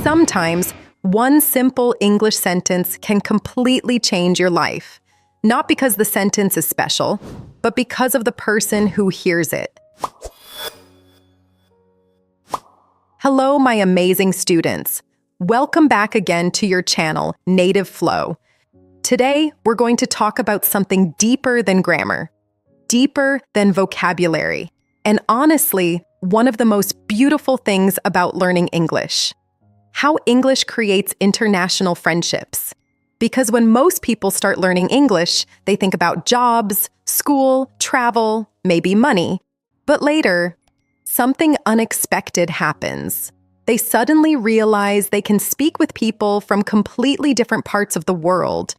Sometimes, one simple English sentence can completely change your life. Not because the sentence is special, but because of the person who hears it. Hello, my amazing students. Welcome back again to your channel, Native Flow. Today, we're going to talk about something deeper than grammar, deeper than vocabulary, and honestly, one of the most beautiful things about learning English. How English creates international friendships. Because when most people start learning English, they think about jobs, school, travel, maybe money. But later, something unexpected happens. They suddenly realize they can speak with people from completely different parts of the world.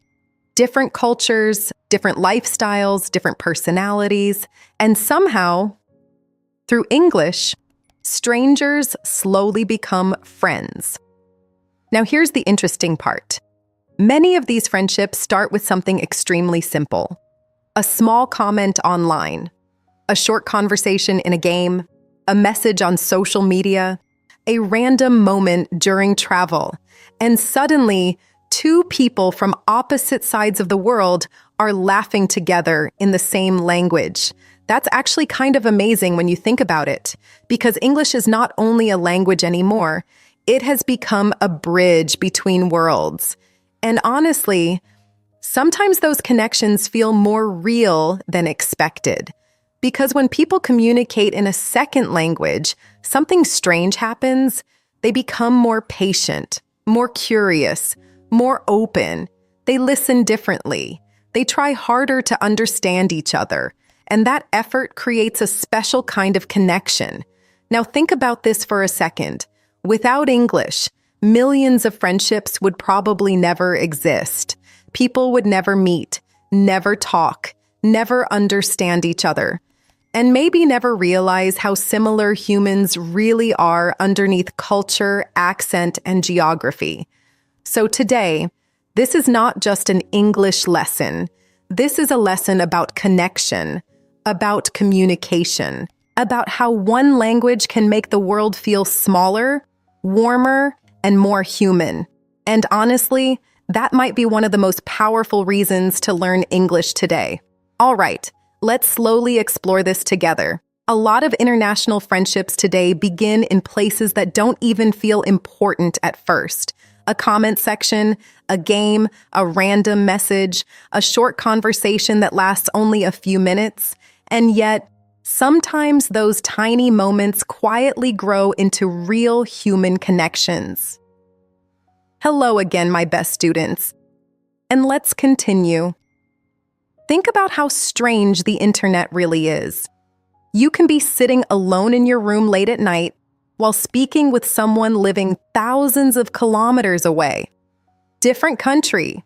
Different cultures, different lifestyles, different personalities, and somehow, through English, strangers slowly become friends. Now here's the interesting part. Many of these friendships start with something extremely simple. A small comment online, a short conversation in a game, a message on social media, a random moment during travel, and suddenly, two people from opposite sides of the world are laughing together in the same language. That's actually kind of amazing when you think about it, because English is not only a language anymore, it has become a bridge between worlds. And honestly, sometimes those connections feel more real than expected. Because when people communicate in a second language, something strange happens. They become more patient, more curious, more open. They listen differently. They try harder to understand each other. And that effort creates a special kind of connection. Now think about this for a second. Without English, millions of friendships would probably never exist. People would never meet, never talk, never understand each other, and maybe never realize how similar humans really are underneath culture, accent, and geography. So today, this is not just an English lesson. This is a lesson about connection, about communication, about how one language can make the world feel smaller, warmer, and more human. And honestly, that might be one of the most powerful reasons to learn English today. All right, let's slowly explore this together. A lot of international friendships today begin in places that don't even feel important at first. A comment section, a game, a random message, a short conversation that lasts only a few minutes. And yet, sometimes those tiny moments quietly grow into real human connections. Hello again, my best students. And let's continue. Think about how strange the internet really is. You can be sitting alone in your room late at night while speaking with someone living thousands of kilometers away. Different country,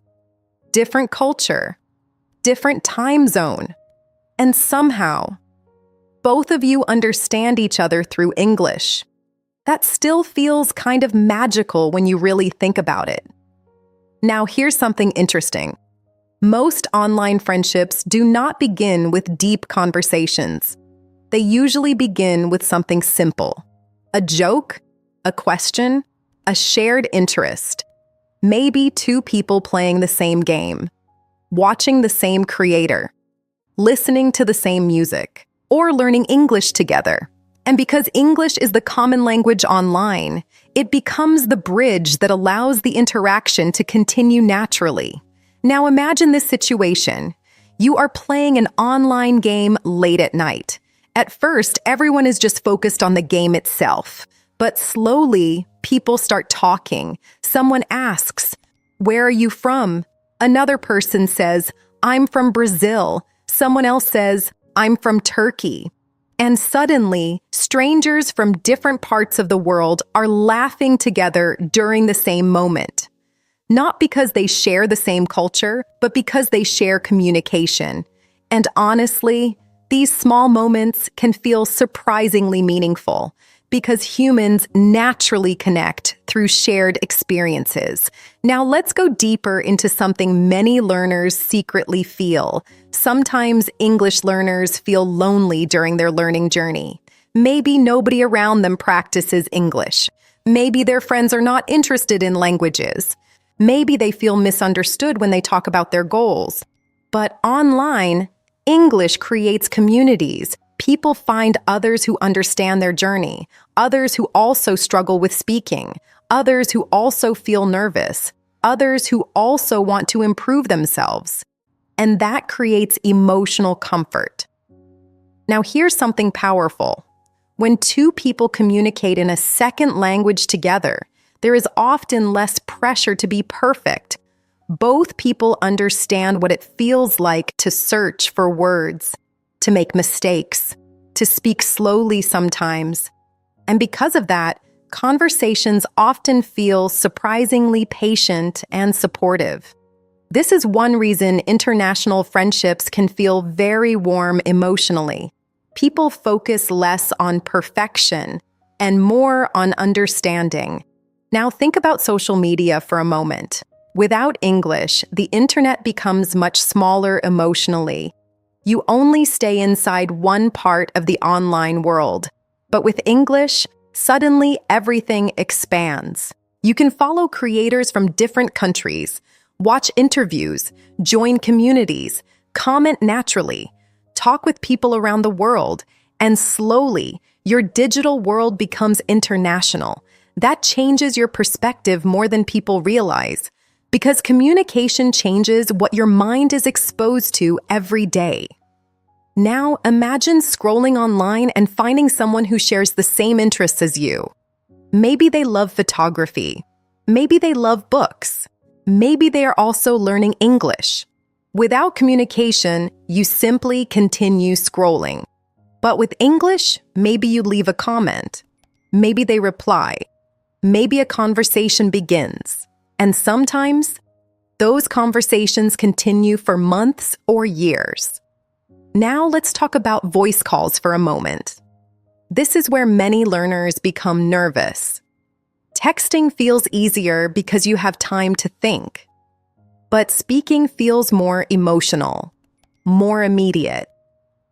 different culture, different time zone. And somehow, both of you understand each other through English. That still feels kind of magical when you really think about it. Now, here's something interesting. Most online friendships do not begin with deep conversations. They usually begin with something simple. A joke, a question, a shared interest. Maybe two people playing the same game, watching the same creator, listening to the same music, or learning English together. And because English is the common language online, it becomes the bridge that allows the interaction to continue naturally. Now imagine this situation. You are playing an online game late at night. At first, everyone is just focused on the game itself. But slowly, people start talking. Someone asks, "Where are you from?" Another person says, "I'm from Brazil." Someone else says, "I'm from Turkey." And suddenly, strangers from different parts of the world are laughing together during the same moment. Not because they share the same culture, but because they share communication. And honestly, these small moments can feel surprisingly meaningful because humans naturally connect through shared experiences. Now let's go deeper into something many learners secretly feel. Sometimes English learners feel lonely during their learning journey. Maybe nobody around them practices English. Maybe their friends are not interested in languages. Maybe they feel misunderstood when they talk about their goals. But online, English creates communities. People find others who understand their journey, others who also struggle with speaking, others who also feel nervous, others who also want to improve themselves. And that creates emotional comfort. Now, here's something powerful. When two people communicate in a second language together, there is often less pressure to be perfect. Both people understand what it feels like to search for words, to make mistakes, to speak slowly sometimes. And because of that, conversations often feel surprisingly patient and supportive. This is one reason international friendships can feel very warm emotionally. People focus less on perfection and more on understanding. Now think about social media for a moment. Without English, the internet becomes much smaller emotionally. You only stay inside one part of the online world. But with English, suddenly everything expands. You can follow creators from different countries, watch interviews, join communities, comment naturally, talk with people around the world, and slowly, your digital world becomes international. That changes your perspective more than people realize, because communication changes what your mind is exposed to every day. Now, imagine scrolling online and finding someone who shares the same interests as you. Maybe they love photography. Maybe they love books. Maybe they are also learning English. Without communication, you simply continue scrolling. But with English, maybe you leave a comment. Maybe they reply. Maybe a conversation begins. And sometimes, those conversations continue for months or years. Now let's talk about voice calls for a moment. This is where many learners become nervous. Texting feels easier because you have time to think. But speaking feels more emotional, more immediate.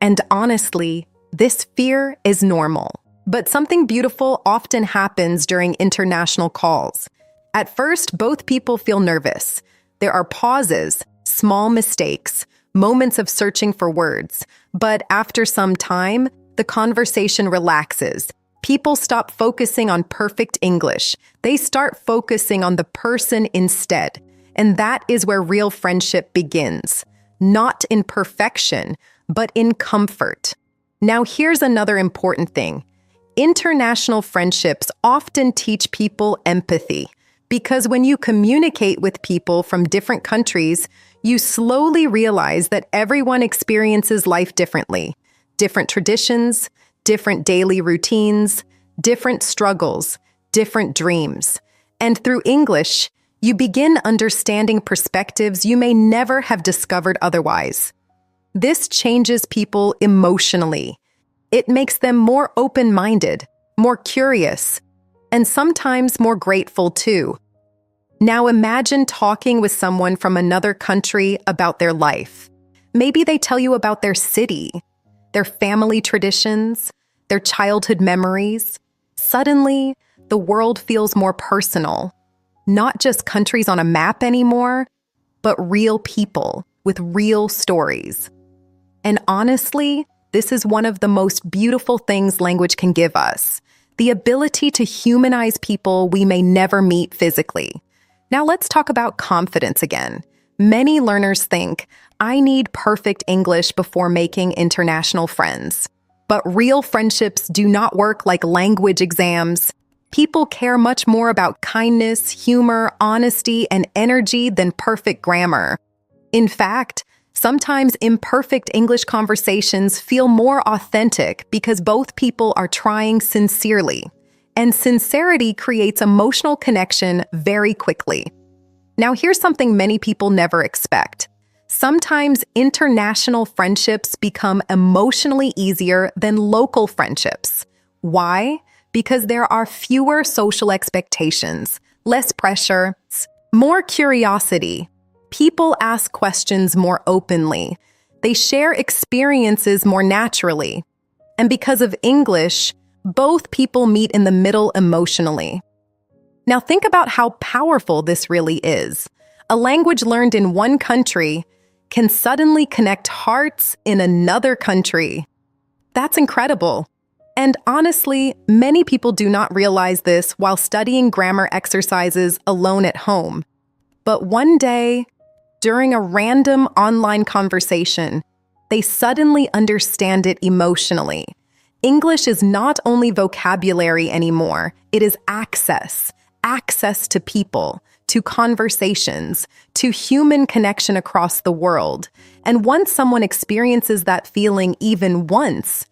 And honestly, this fear is normal. But something beautiful often happens during international calls. At first, both people feel nervous. There are pauses, small mistakes, moments of searching for words. But after some time, the conversation relaxes. People stop focusing on perfect English. They start focusing on the person instead. And that is where real friendship begins. Not in perfection, but in comfort. Now, here's another important thing. International friendships often teach people empathy. Because when you communicate with people from different countries, you slowly realize that everyone experiences life differently. Different traditions, different daily routines, different struggles, different dreams. And through English, you begin understanding perspectives you may never have discovered otherwise. This changes people emotionally. It makes them more open-minded, more curious, and sometimes more grateful too. Now imagine talking with someone from another country about their life. Maybe they tell you about their city, their family traditions, their childhood memories. Suddenly, the world feels more personal. Not just countries on a map anymore, but real people with real stories. And honestly, this is one of the most beautiful things language can give us, the ability to humanize people we may never meet physically. Now let's talk about confidence again. Many learners think, I need perfect English before making international friends. But real friendships do not work like language exams. People care much more about kindness, humor, honesty, and energy than perfect grammar. In fact, sometimes imperfect English conversations feel more authentic because both people are trying sincerely. And sincerity creates emotional connection very quickly. Now, here's something many people never expect. Sometimes international friendships become emotionally easier than local friendships. Why? Because there are fewer social expectations, less pressure, more curiosity. People ask questions more openly. They share experiences more naturally. And because of English, both people meet in the middle emotionally. Now think about how powerful this really is. A language learned in one country can suddenly connect hearts in another country. That's incredible. And honestly, many people do not realize this while studying grammar exercises alone at home. But one day, during a random online conversation, they suddenly understand it emotionally. English is not only vocabulary anymore, it is access to people, to conversations, to human connection across the world. And once someone experiences that feeling even once,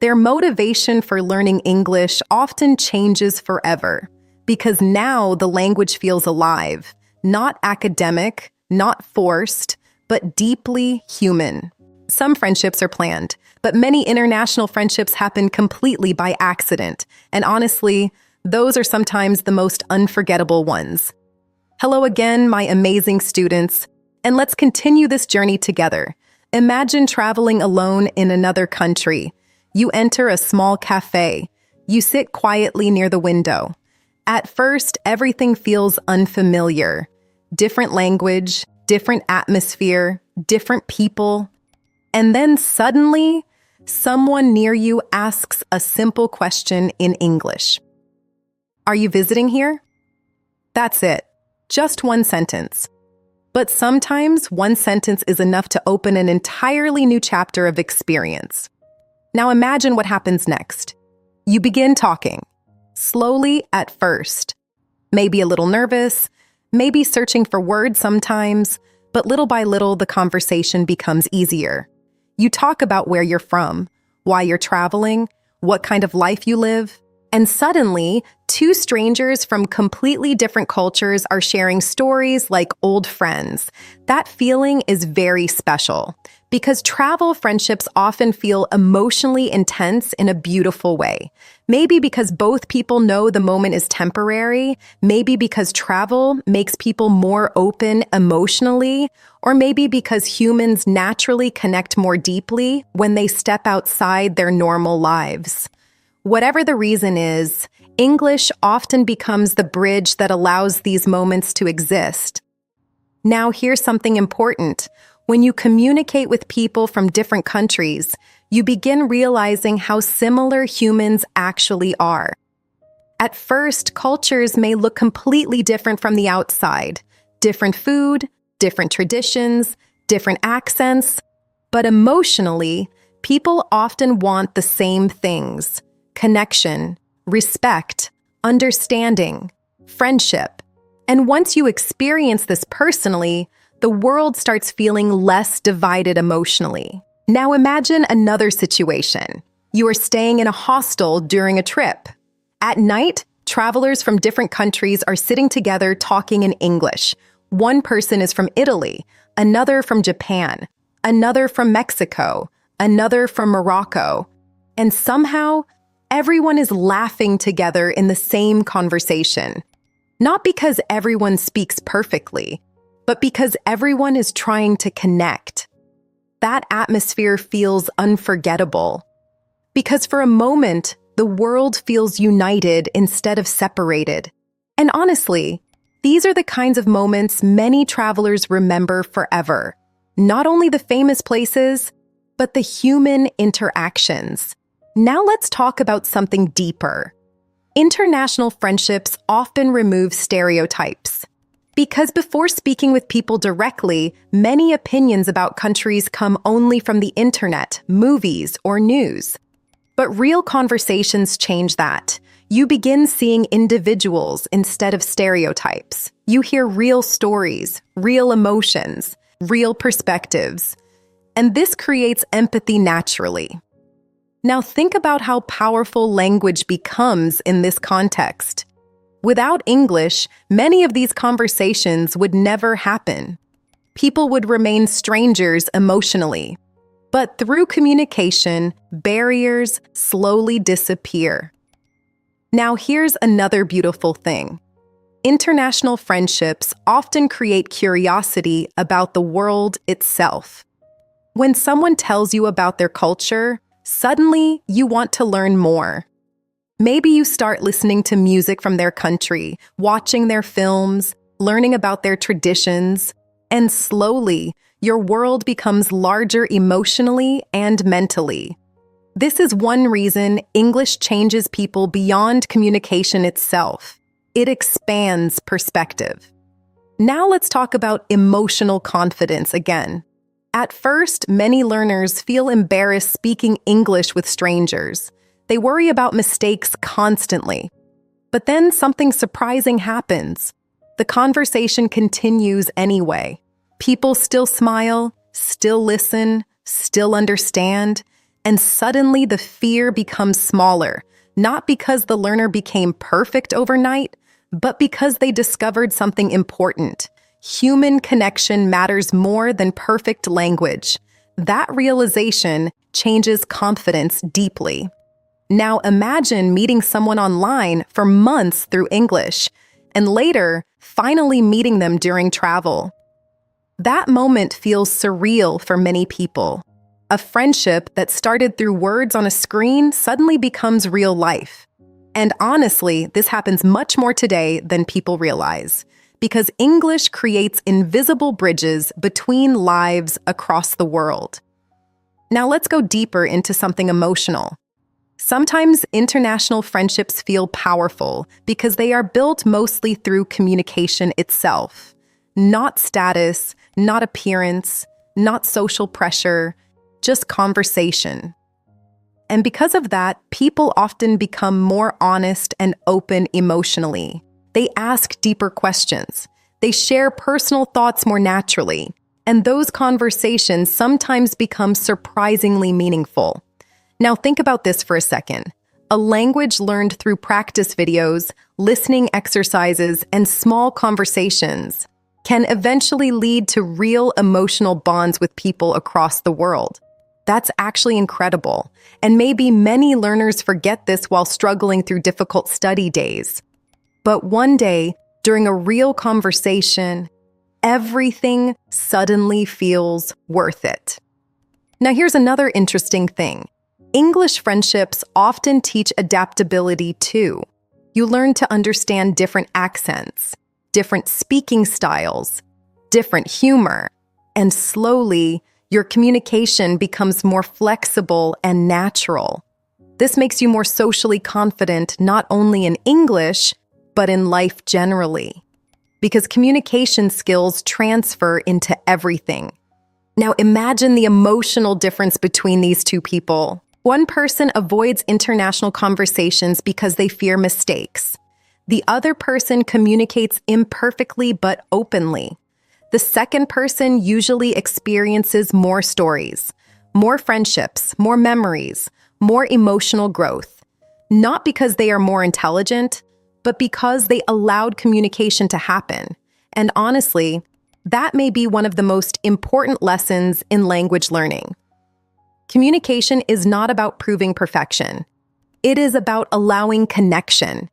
their motivation for learning English often changes forever, because now the language feels alive, not academic, not forced, but deeply human. Some friendships are planned, but many international friendships happen completely by accident, and honestly, those are sometimes the most unforgettable ones. Hello again, my amazing students, and let's continue this journey together. Imagine traveling alone in another country. You enter a small cafe. You sit quietly near the window. At first, everything feels unfamiliar. Different language, different atmosphere, different people. And then suddenly, someone near you asks a simple question in English. Are you visiting here? That's it. Just one sentence. But sometimes one sentence is enough to open an entirely new chapter of experience. Now imagine what happens next. You begin talking, slowly at first. Maybe a little nervous, maybe searching for words sometimes, but little by little the conversation becomes easier. You talk about where you're from, why you're traveling, what kind of life you live, and suddenly, two strangers from completely different cultures are sharing stories like old friends. That feeling is very special because travel friendships often feel emotionally intense in a beautiful way. Maybe because both people know the moment is temporary, maybe because travel makes people more open emotionally, or maybe because humans naturally connect more deeply when they step outside their normal lives. Whatever the reason is, English often becomes the bridge that allows these moments to exist. Now, here's something important. When you communicate with people from different countries, you begin realizing how similar humans actually are. At first, cultures may look completely different from the outside. Different food, different traditions, different accents. But emotionally, people often want the same things: connection, respect, understanding, friendship. And once you experience this personally, the world starts feeling less divided emotionally. Now imagine another situation. You are staying in a hostel during a trip. At night, travelers from different countries are sitting together talking in English. One person is from Italy, another from Japan, another from Mexico, another from Morocco. And somehow, everyone is laughing together in the same conversation. Not because everyone speaks perfectly, but because everyone is trying to connect. That atmosphere feels unforgettable. Because for a moment, the world feels united instead of separated. And honestly, these are the kinds of moments many travelers remember forever. Not only the famous places, but the human interactions. Now let's talk about something deeper. International friendships often remove stereotypes. Because before speaking with people directly, many opinions about countries come only from the internet, movies, or news. But real conversations change that. You begin seeing individuals instead of stereotypes. You hear real stories, real emotions, real perspectives. And this creates empathy naturally. Now think about how powerful language becomes in this context. Without English, many of these conversations would never happen. People would remain strangers emotionally. But through communication, barriers slowly disappear. Now here's another beautiful thing. International friendships often create curiosity about the world itself. When someone tells you about their culture, suddenly you want to learn more. Maybe you start listening to music from their country, watching their films, learning about their traditions, and slowly, your world becomes larger emotionally and mentally. This is one reason English changes people beyond communication itself. It expands perspective. Now let's talk about emotional confidence again. At first, many learners feel embarrassed speaking English with strangers. They worry about mistakes constantly. But then something surprising happens. The conversation continues anyway. People still smile, still listen, still understand, and suddenly the fear becomes smaller, not because the learner became perfect overnight, but because they discovered something important. Human connection matters more than perfect language. That realization changes confidence deeply. Now imagine meeting someone online for months through English, and later, finally meeting them during travel. That moment feels surreal for many people. A friendship that started through words on a screen suddenly becomes real life. And honestly, this happens much more today than people realize, because English creates invisible bridges between lives across the world. Now let's go deeper into something emotional. Sometimes international friendships feel powerful because they are built mostly through communication itself. Not status, not appearance, not social pressure, just conversation. And because of that, people often become more honest and open emotionally. They ask deeper questions. They share personal thoughts more naturally. And those conversations sometimes become surprisingly meaningful. Now think about this for a second. A language learned through practice videos, listening exercises, and small conversations can eventually lead to real emotional bonds with people across the world. That's actually incredible. And maybe many learners forget this while struggling through difficult study days. But one day, during a real conversation, everything suddenly feels worth it. Now here's another interesting thing. English friendships often teach adaptability too. You learn to understand different accents, different speaking styles, different humor, and slowly, your communication becomes more flexible and natural. This makes you more socially confident not only in English, but in life generally. Because communication skills transfer into everything. Now imagine the emotional difference between these two people. One person avoids international conversations because they fear mistakes. The other person communicates imperfectly but openly. The second person usually experiences more stories, more friendships, more memories, more emotional growth. Not because they are more intelligent, but because they allowed communication to happen. And honestly, that may be one of the most important lessons in language learning. Communication is not about proving perfection. It is about allowing connection.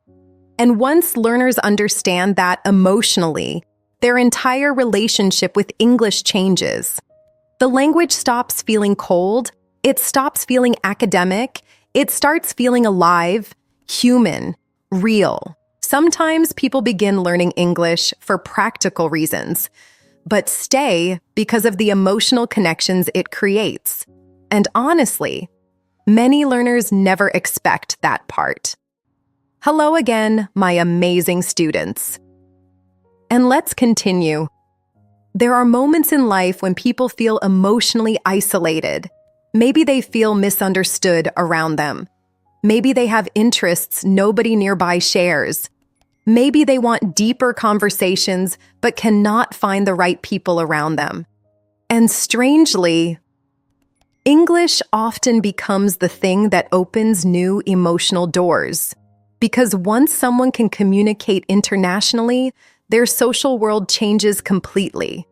And once learners understand that emotionally, their entire relationship with English changes. The language stops feeling cold, it stops feeling academic, it starts feeling alive, human, real. Sometimes people begin learning English for practical reasons, but stay because of the emotional connections it creates. And honestly, many learners never expect that part. Hello again, my amazing students. And let's continue. There are moments in life when people feel emotionally isolated. Maybe they feel misunderstood around them. Maybe they have interests nobody nearby shares. Maybe they want deeper conversations but cannot find the right people around them. And strangely, English often becomes the thing that opens new emotional doors. Because once someone can communicate internationally, their social world changes completely.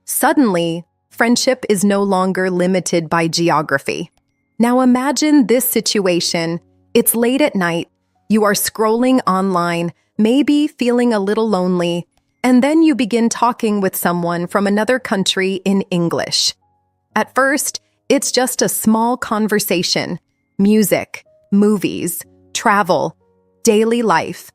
Suddenly, friendship is no longer limited by geography. Now imagine this situation. It's late at night, you are scrolling online, maybe feeling a little lonely, and then you begin talking with someone from another country in English. At first, it's just a small conversation, music, movies, travel, daily life.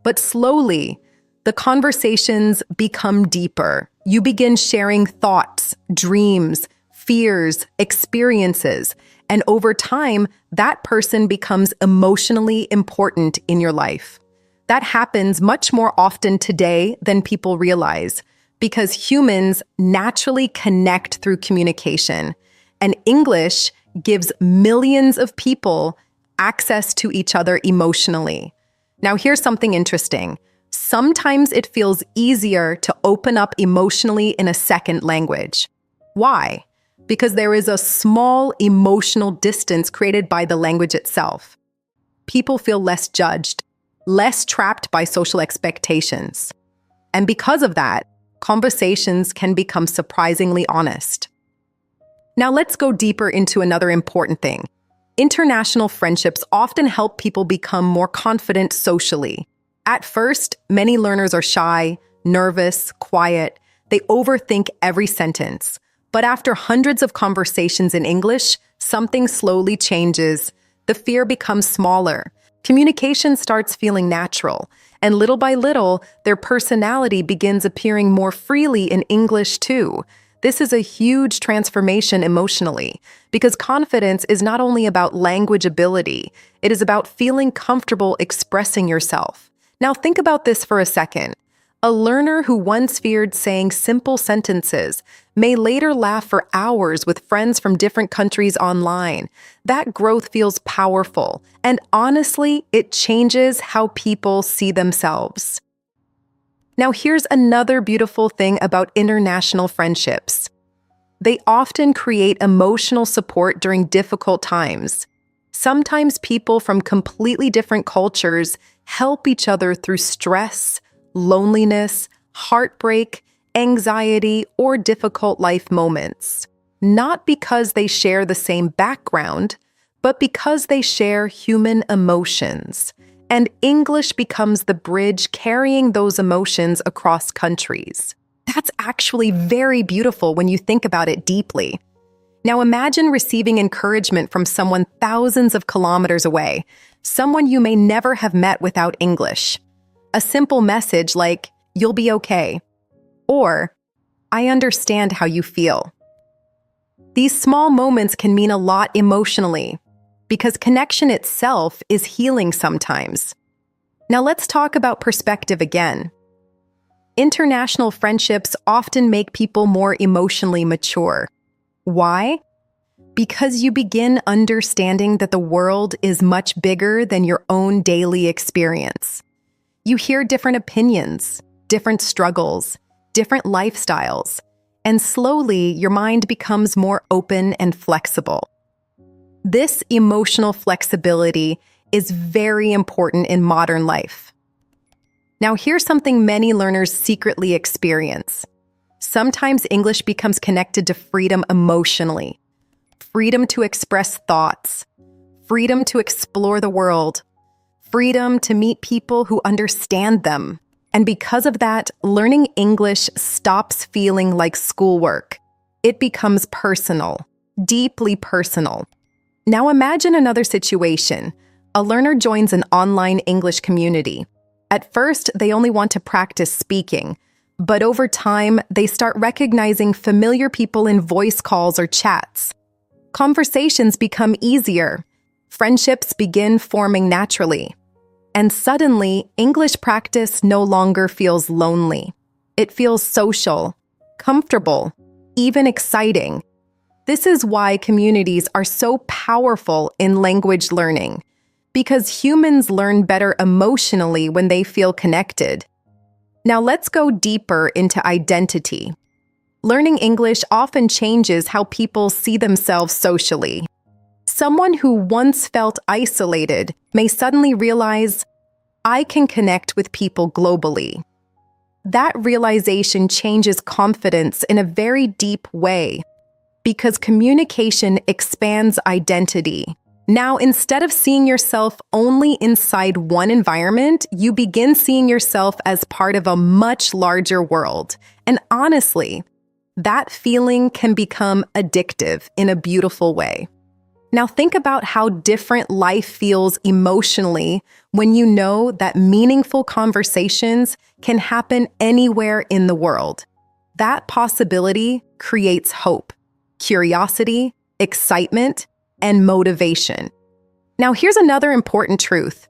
But slowly, the conversations become deeper. You begin sharing thoughts, dreams, fears, experiences, and over time, that person becomes emotionally important in your life. That happens much more often today than people realize because humans naturally connect through communication, and English gives millions of people access to each other emotionally. Now, here's something interesting. Sometimes it feels easier to open up emotionally in a second language. Why? Because there is a small emotional distance created by the language itself. People feel less judged, less trapped by social expectations. And because of that, conversations can become surprisingly honest. Now let's go deeper into another important thing. International friendships often help people become more confident socially. At first, many learners are shy, nervous, quiet. They overthink every sentence. But after hundreds of conversations in English, something slowly changes. The fear becomes smaller. Communication starts feeling natural. And little by little, their personality begins appearing more freely in English too. This is a huge transformation emotionally, because confidence is not only about language ability, it is about feeling comfortable expressing yourself. Now think about this for a second. A learner who once feared saying simple sentences may later laugh for hours with friends from different countries online. That growth feels powerful, and honestly, it changes how people see themselves. Now, here's another beautiful thing about international friendships. They often create emotional support during difficult times. Sometimes people from completely different cultures help each other through stress, loneliness, heartbreak, anxiety, or difficult life moments. Not because they share the same background, but because they share human emotions. And English becomes the bridge carrying those emotions across countries. That's actually very beautiful when you think about it deeply. Now imagine receiving encouragement from someone thousands of kilometers away, someone you may never have met without English. A simple message like, "You'll be okay," or "I understand how you feel." These small moments can mean a lot emotionally, because connection itself is healing sometimes. Now let's talk about perspective again. International friendships often make people more emotionally mature. Why? Because you begin understanding that the world is much bigger than your own daily experience. You hear different opinions, different struggles, different lifestyles, and slowly your mind becomes more open and flexible. This emotional flexibility is very important in modern life. Now, here's something many learners secretly experience. Sometimes English becomes connected to freedom emotionally. Freedom to express thoughts, freedom to explore the world, freedom to meet people who understand them. And because of that, learning English stops feeling like schoolwork. It becomes personal, deeply personal. Now imagine another situation. A learner joins an online English community. At first, they only want to practice speaking, but over time, they start recognizing familiar people in voice calls or chats. Conversations become easier. Friendships begin forming naturally. And suddenly, English practice no longer feels lonely. It feels social, comfortable, even exciting. This is why communities are so powerful in language learning, because humans learn better emotionally when they feel connected. Now let's go deeper into identity. Learning English often changes how people see themselves socially. Someone who once felt isolated may suddenly realize, "I can connect with people globally." That realization changes confidence in a very deep way, because communication expands identity. Now, instead of seeing yourself only inside one environment, you begin seeing yourself as part of a much larger world. And honestly, that feeling can become addictive in a beautiful way. Now think about how different life feels emotionally when you know that meaningful conversations can happen anywhere in the world. That possibility creates hope, curiosity, excitement, and motivation. Now here's another important truth.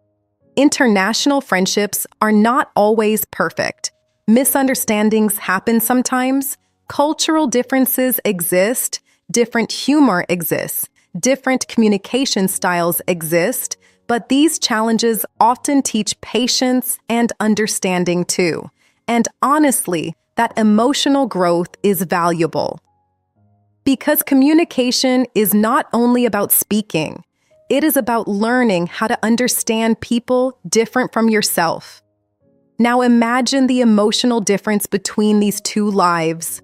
International friendships are not always perfect. Misunderstandings happen sometimes. Cultural differences exist. Different humor exists. Different communication styles exist. But these challenges often teach patience and understanding too. And honestly, that emotional growth is valuable. Because communication is not only about speaking, it is about learning how to understand people different from yourself. Now imagine the emotional difference between these two lives.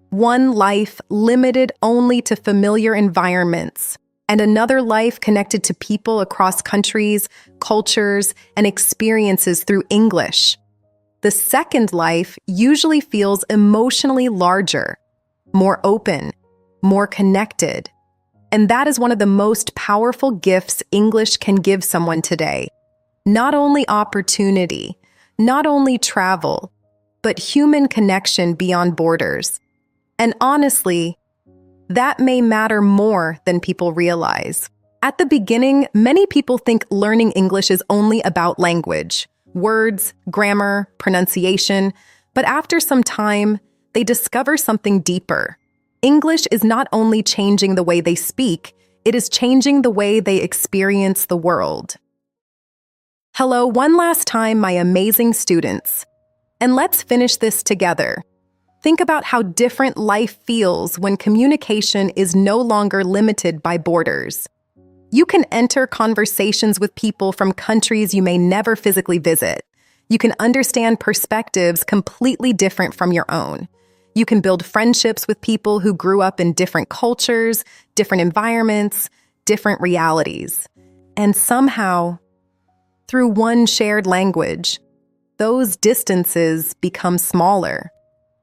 One life limited only to familiar environments, and another life connected to people across countries, cultures, and experiences through English. The second life usually feels emotionally larger, more open, more connected. And that is one of the most powerful gifts English can give someone today. Not only opportunity, not only travel, but human connection beyond borders. And honestly, that may matter more than people realize. At the beginning, many people think learning English is only about language, words, grammar, pronunciation, but after some time, they discover something deeper. English is not only changing the way they speak, it is changing the way they experience the world. Hello, one last time, my amazing students. And let's finish this together. Think about how different life feels when communication is no longer limited by borders. You can enter conversations with people from countries you may never physically visit. You can understand perspectives completely different from your own. You can build friendships with people who grew up in different cultures, different environments, different realities. And somehow, through one shared language, those distances become smaller.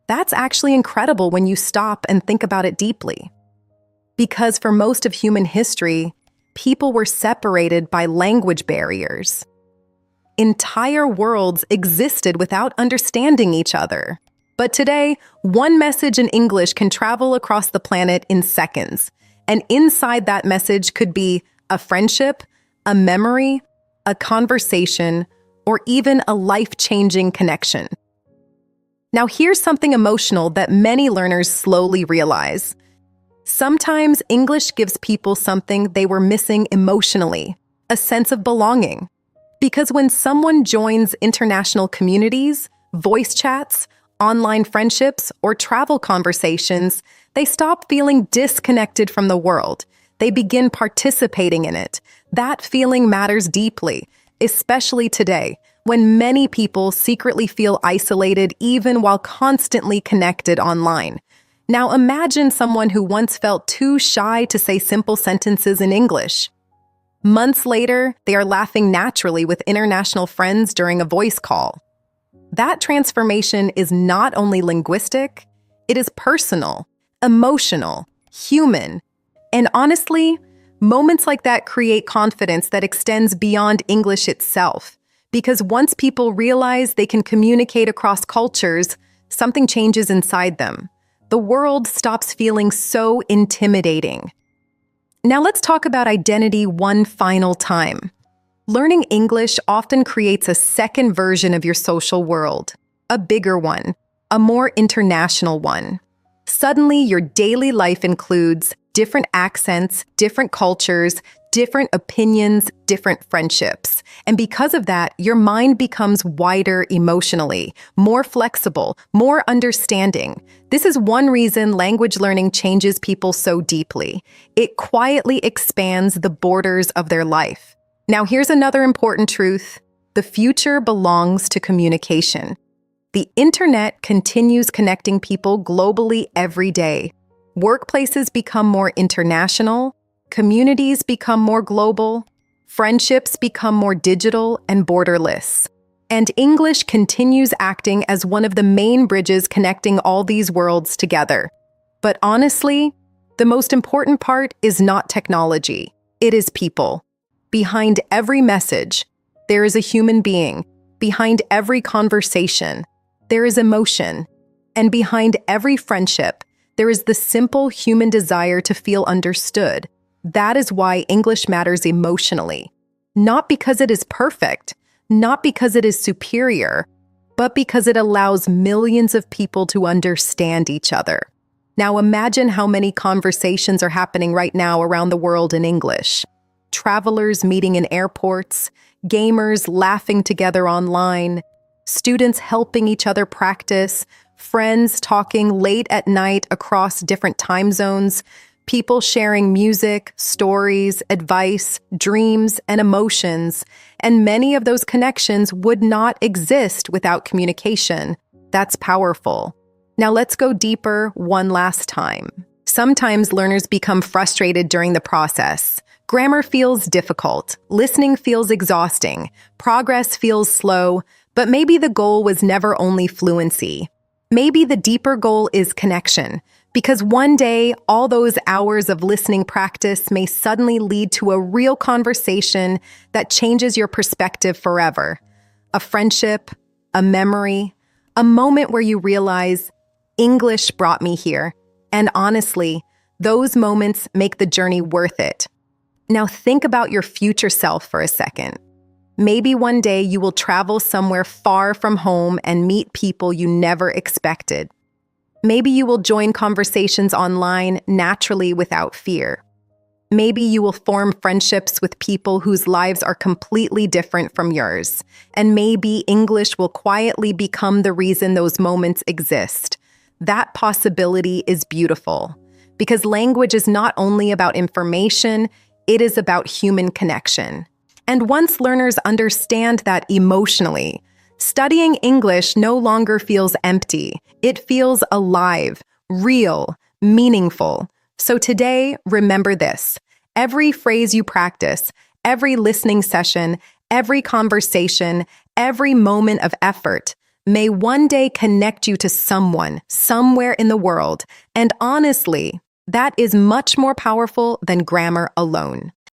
That's actually incredible when you stop and think about it deeply. Because for most of human history, people were separated by language barriers. Entire worlds existed without understanding each other. But today, one message in English can travel across the planet in seconds. And inside that message could be a friendship, a memory, a conversation, or even a life-changing connection. Now here's something emotional that many learners slowly realize. Sometimes English gives people something they were missing emotionally, a sense of belonging. Because when someone joins international communities, voice chats, online friendships, or travel conversations, they stop feeling disconnected from the world. They begin participating in it. That feeling matters deeply, especially today, when many people secretly feel isolated even while constantly connected online. Now imagine someone who once felt too shy to say simple sentences in English. Months later, they are laughing naturally with international friends during a voice call. That transformation is not only linguistic, it is personal, emotional, human. And honestly, moments like that create confidence that extends beyond English itself. Because once people realize they can communicate across cultures, something changes inside them. The world stops feeling so intimidating. Now let's talk about identity one final time. Learning English often creates a second version of your social world, a bigger one, a more international one. Suddenly, your daily life includes different accents, different cultures, different opinions, different friendships. And because of that, your mind becomes wider emotionally, more flexible, more understanding. This is one reason language learning changes people so deeply. It quietly expands the borders of their life. Now, here's another important truth. The future belongs to communication. The internet continues connecting people globally every day. Workplaces become more international, communities become more global, friendships become more digital and borderless. And English continues acting as one of the main bridges connecting all these worlds together. But honestly, the most important part is not technology. It is people. Behind every message, there is a human being. Behind every conversation, there is emotion. And behind every friendship, there is the simple human desire to feel understood. That is why English matters emotionally. Not because it is perfect, not because it is superior, but because it allows millions of people to understand each other. Now imagine how many conversations are happening right now around the world in English. Travelers meeting in airports, gamers laughing together online, students helping each other practice, friends talking late at night across different time zones, people sharing music, stories, advice, dreams, and emotions. And many of those connections would not exist without communication. That's powerful. Now let's go deeper one last time. Sometimes learners become frustrated during the process. Grammar feels difficult, listening feels exhausting, progress feels slow, but maybe the goal was never only fluency. Maybe the deeper goal is connection, because one day all those hours of listening practice may suddenly lead to a real conversation that changes your perspective forever. A friendship, a memory, a moment where you realize, English brought me here. And honestly, those moments make the journey worth it. Now think about your future self for a second. Maybe one day you will travel somewhere far from home and meet people you never expected. Maybe you will join conversations online naturally without fear. Maybe you will form friendships with people whose lives are completely different from yours. And maybe English will quietly become the reason those moments exist. That possibility is beautiful, because language is not only about information, it is about human connection. And once learners understand that emotionally, studying English no longer feels empty. It feels alive, real, meaningful. So today, remember this. Every phrase you practice, every listening session, every conversation, every moment of effort may one day connect you to someone, somewhere in the world. And honestly, that is much more powerful than grammar alone.